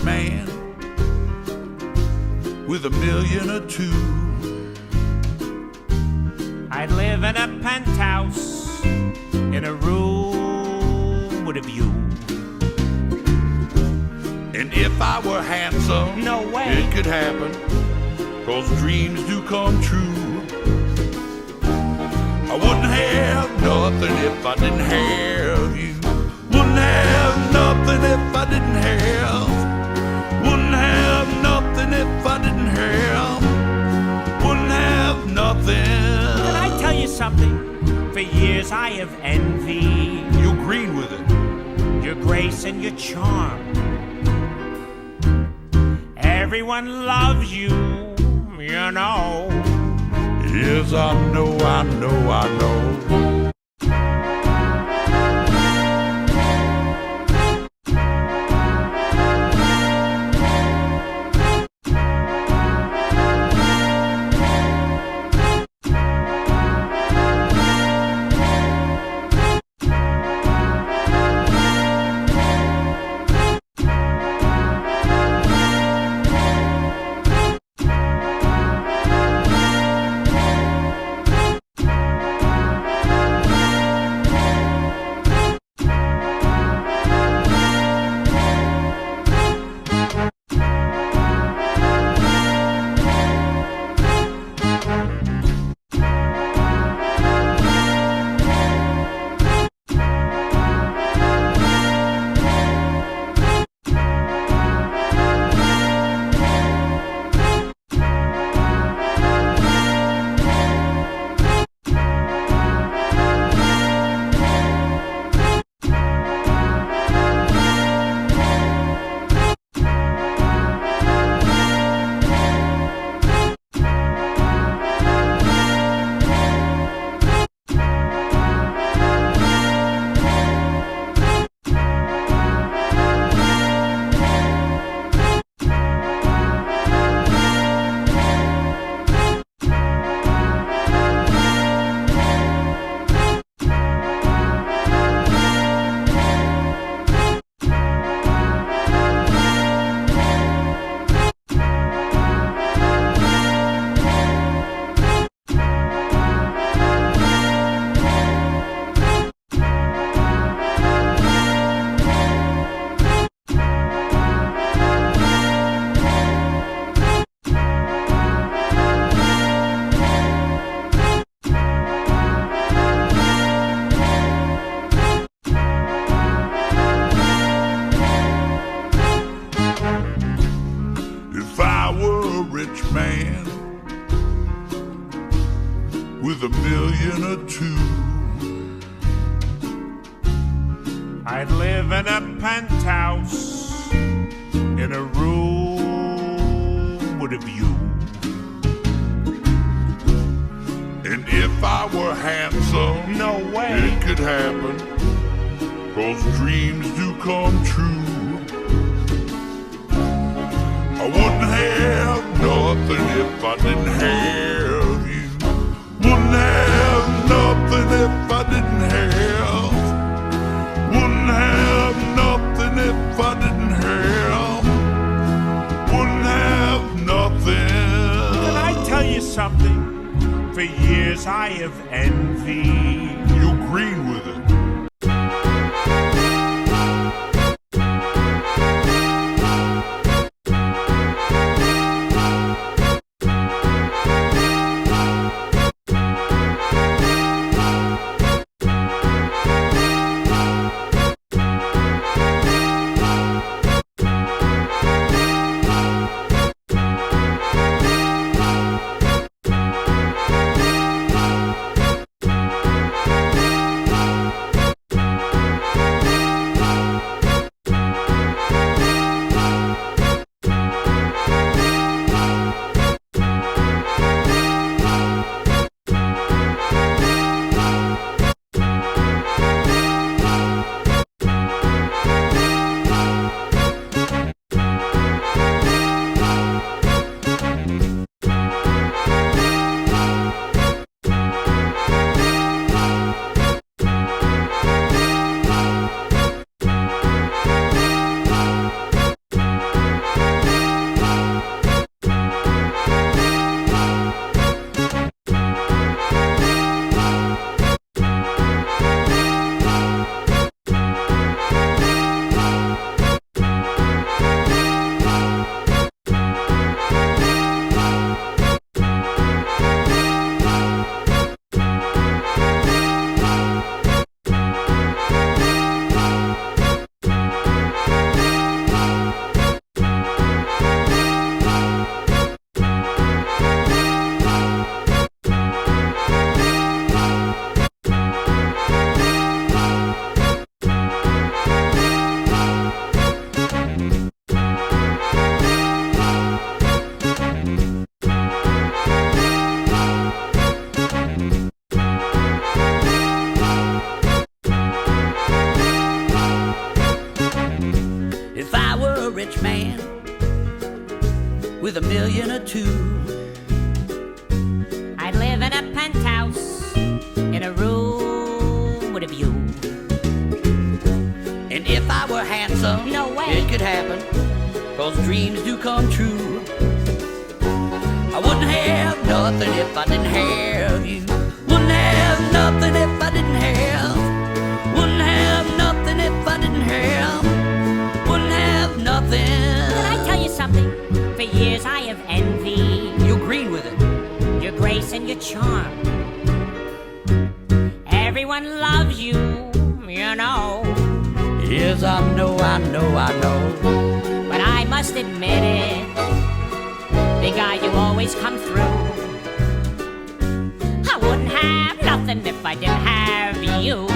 man with $1,000,000 or 2. I'd live in a penthouse in a room with a view. And if I were handsome, No way. it could happen, 'cause dreams do come true. I wouldn't have nothing if I didn't have you. Wouldn't have nothing if I didn't have. Wouldn't have nothing if I didn't have. Wouldn't have nothing. Can I tell you something? For years I have envied You agreed with it. your grace and your charm. Everyone loves you, you know. Yes, I know, I know, I know. If I were a rich man with $1,000,000 or 2, I'd live in a penthouse in a room with a view. and if I were handsome, No way. it could happen, 'cause dreams do come true. I wouldn't have nothing if I didn't have you. Wouldn't have nothing if I didn't have. Wouldn't have nothing if I didn't have. Wouldn't have nothing. Can I tell you something? For years I have envied You agreed with it. with a million or two. I'd live in a penthouse in a room with a view. And if I were handsome, No way. it could happen, 'cause dreams do come true. I wouldn't have nothing if I didn't have you. Wouldn't have nothing if I didn't have. Wouldn't have nothing if I didn't have. Wouldn't have nothing. Can I tell you something? For years I have envied You agreed with it. your grace and your charm. Everyone loves you, you know. Yes, I know, I know, I know. But I must admit it, the guy you always come through. I wouldn't have nothing if I didn't have you.